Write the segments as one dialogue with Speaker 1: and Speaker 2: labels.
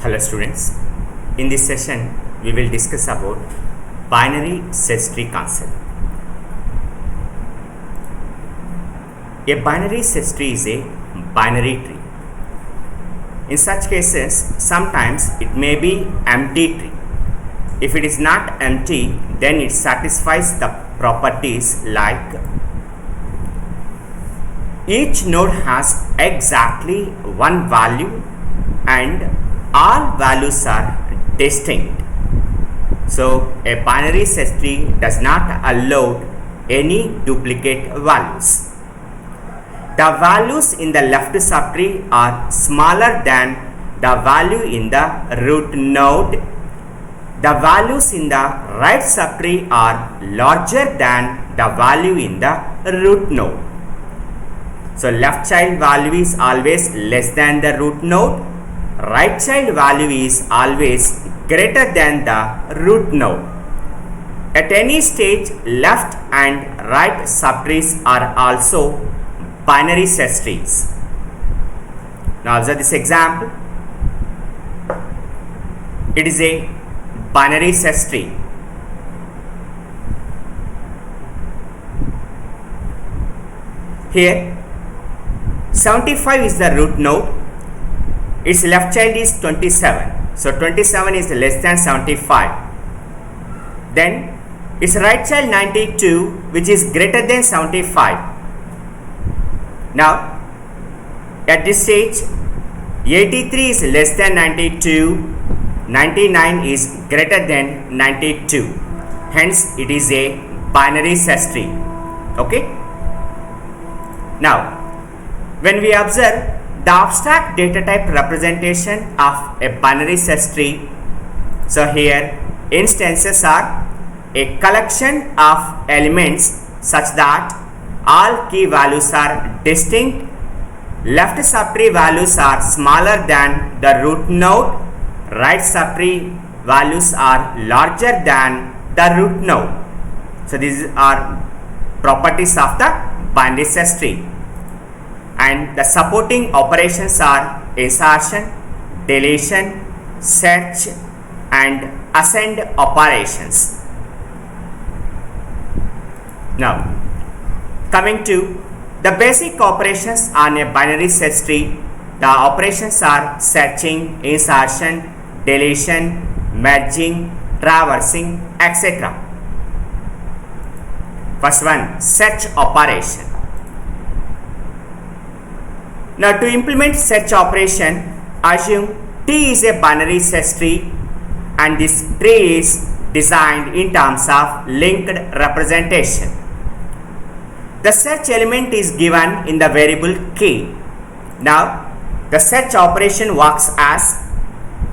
Speaker 1: Hello students, in this session we will discuss about binary search tree concept. A binary search tree is a binary tree. In such cases, sometimes it may be empty tree. If it is not empty, then it satisfies the properties like each node has exactly one value and all values are distinct. So a binary search tree does not allow any duplicate values. The values in the left subtree are smaller than the value in the root node. The values in the right subtree are larger than the value in the root node. So left child value is always less than the root node. Right child value is always greater than the root node. At any stage, left and right subtrees are also binary search trees. Now observe this example. It is a binary search tree. Here 75 is the root node. Its left child is 27. So 27 is less than 75. Then its right child 92, which is greater than 75. Now at this stage 83 is less than 92, 99 is greater than 92. Hence it is a binary search tree. Okay. Now when we observe the abstract data type representation of a binary search tree, so here instances are a collection of elements such that all key values are distinct, left subtree values are smaller than the root node, right subtree values are larger than the root node. So these are properties of the binary search tree. And the supporting operations are insertion, deletion, search and ascend operations. Now coming to the basic operations on a binary search tree, the operations are searching, insertion, deletion, merging, traversing, etc. First one, search operation. Now to implement search operation, assume T is a binary search tree and this tree is designed in terms of linked representation. The search element is given in the variable key. Now the search operation works as,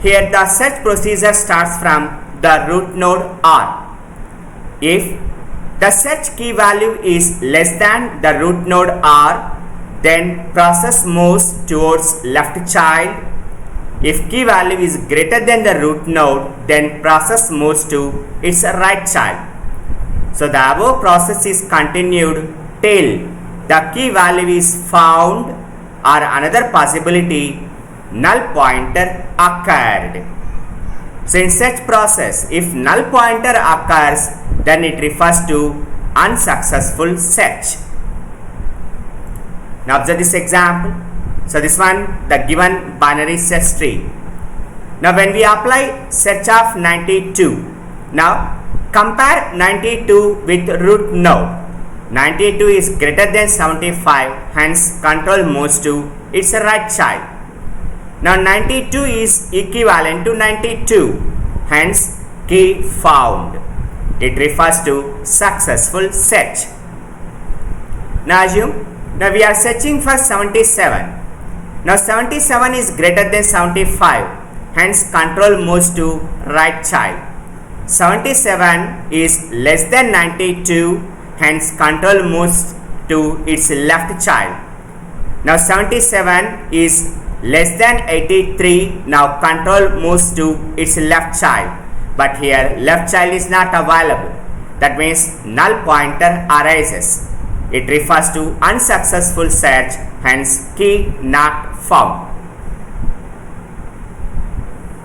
Speaker 1: here the search procedure starts from the root node R. If the search key value is less than the root node R, then process moves towards left child. If key value is greater than the root node, then process moves to its right child. So the above process is continued till the key value is found, or another possibility, null pointer occurred. So in such process, if null pointer occurs, then it refers to unsuccessful search. Now observe this example. So this one, the given binary search tree. Now when we apply search of 92, now compare 92 with root node. 92 is greater than 75, hence control moves to its right child. Now 92 is equivalent to 92, hence key found. It refers to successful search. Now assume, now we are searching for 77. Now 77 is greater than 75, hence control moves to right child. 77 is less than 92, hence control moves to its left child. Now 77 is less than 83, now control moves to its left child. But here left child is not available. That means null pointer arises. It refers to unsuccessful search, hence key not found.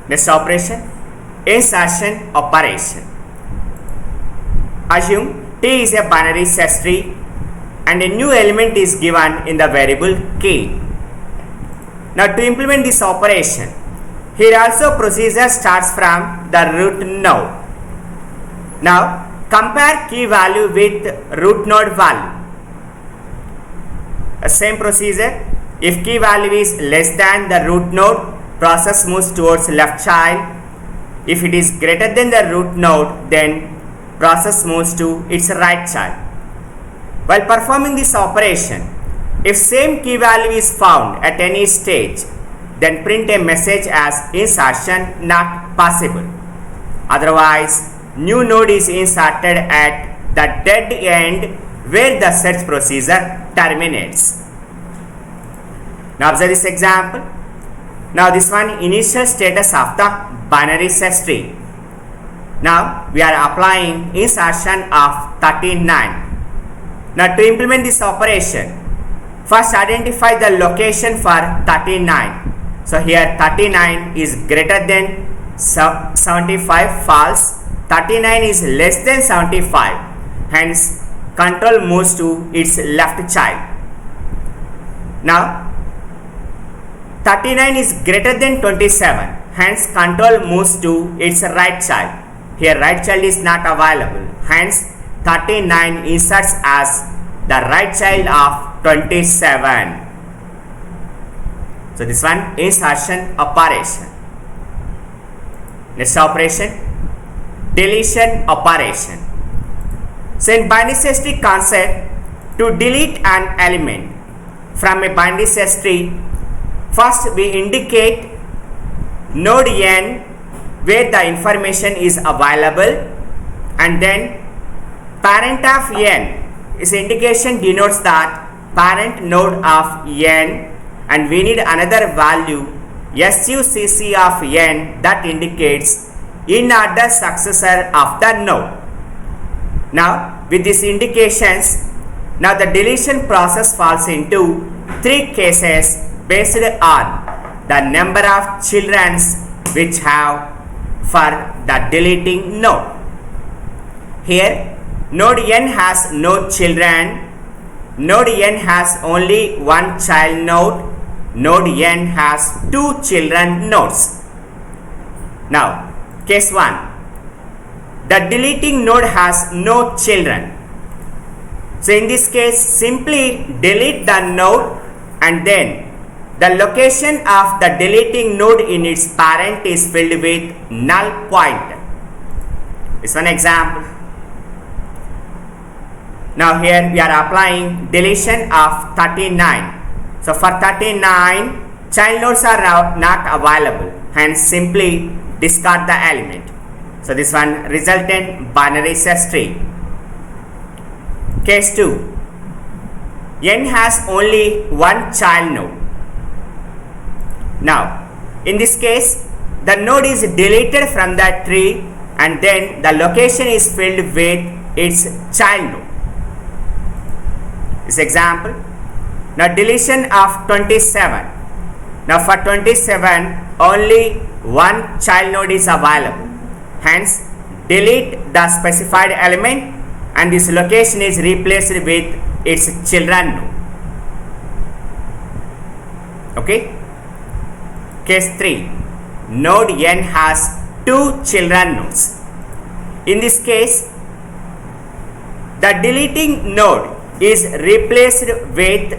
Speaker 1: Next operation, insertion operation. Assume T is a binary set tree and a new element is given in the variable K. Now to implement this operation, here also procedure starts from the root node. Now compare key value with root node value. Same procedure. If key value is less than the root node, process moves towards left child. If it is greater than the root node, then process moves to its right child. While performing this operation, if same key value is found at any stage, then print a message as insertion not possible. Otherwise, new node is inserted at the dead end where the search procedure terminates. Now observe this example. Now this one, initial status of the binary search tree. Now we are applying insertion of 39. Now to implement this operation, first identify the location for 39. So here 39 is greater than 75, false. 39 is less than 75, hence control moves to its left child. Now 39 is greater than 27, hence control moves to its right child. Here right child is not available, hence 39 inserts as the right child of 27. So this one, insertion operation. Next operation, deletion operation. So in binary search tree concept, to delete an element from a binary search tree, first we indicate node n where the information is available, and then parent of n is indication denotes that parent node of n, and we need another value succ of n that indicates in order successor of the node. Now with these indications, now the deletion process falls into three cases based on the number of children which have for the deleting node. Here node n has no children, node n has only one child node, node n has two children nodes. Now case 1, the deleting node has no children. So in this case, simply delete the node, and then the location of the deleting node in its parent is filled with null pointer. This one example. Now here we are applying deletion of 39. So for 39, child nodes are not available, hence simply discard the element. So this one, resultant binary search tree. Case 2, n has only one child node. Now in this case, the node is deleted from that tree, and then the location is filled with its child node. This example. Now deletion of 27. Now for 27, only one child node is available, hence delete the specified element, and this location is replaced with its children node. Okay. Case 3, node n has two children nodes. In this case, the deleting node is replaced with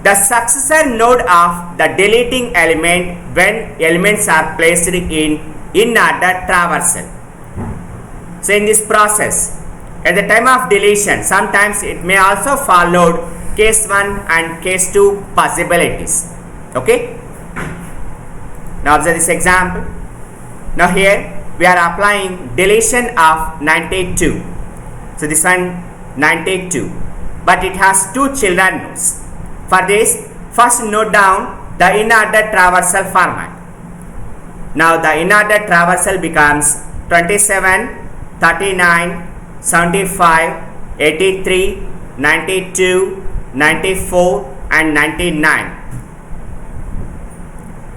Speaker 1: the successor node of the deleting element when elements are placed in order traversal. So in this process, at the time of deletion, sometimes it may also follow case 1 and case 2 possibilities. Okay. Now observe this example. Now here we are applying deletion of 92. So this one 92, but it has two children nodes. For this, first note down the in-order traversal format. Now the in-order traversal becomes 27, 39, 75, 83, 92, 94 and 99.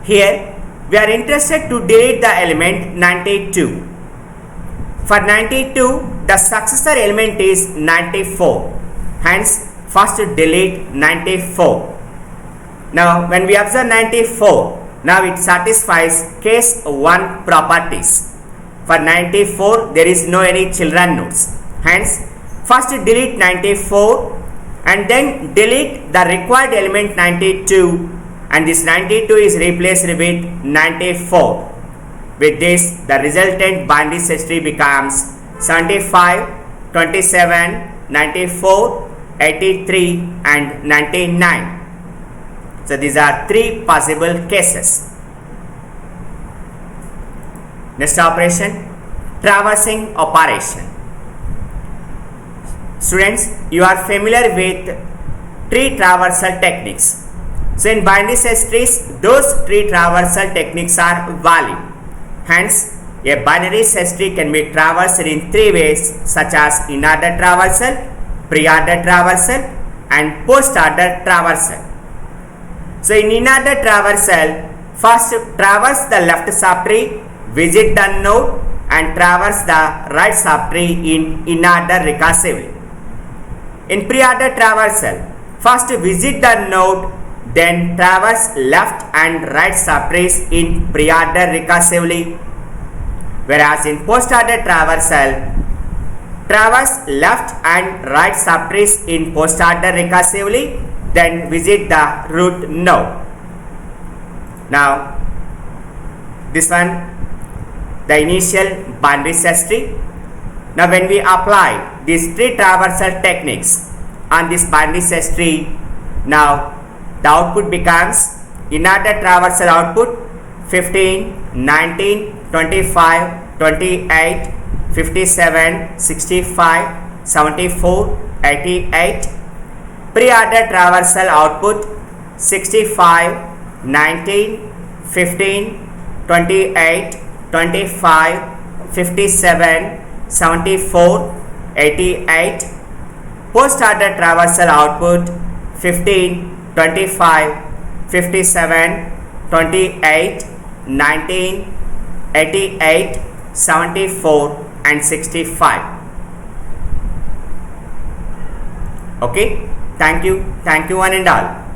Speaker 1: Here we are interested to delete the element 92. For 92, the successor element is 94. Hence, first delete 94. Now, when we observe 94, now it satisfies case 1 properties. For 94, there is no any children nodes. Hence, first delete 94 and then delete the required element 92, and this 92 is replaced with 94. With this, the resultant binary search tree becomes 75, 27, 94, 83 and 99. So these are 3 possible cases. Next operation, traversing operation. Students, you are familiar with tree traversal techniques. So in binary search trees, those tree traversal techniques are valid. Hence, a binary search tree can be traversed in 3 ways, such as in-order traversal, pre-order traversal and post-order traversal. So in in-order traversal, first traverse the left subtree, visit the node and traverse the right subtree in order recursively. In pre-order traversal, first visit the node, then traverse left and right subtrees in pre-order recursively. Whereas in post-order traversal, traverse left and right subtrees in post-order recursively, then visit the root node. Now, this one, the initial binary search tree. Now, when we apply these tree traversal techniques on this binary search tree, now the output becomes in-order traversal output 15, 19, 25, 28, 57, 65, 74, 88. Pre-order traversal output 65, 19, 15, 28, 25, 57, 74, 88. Post-order traversal output 15, 25, 57, 28, 19, 88, 74 and 65. Okay, thank you one and all.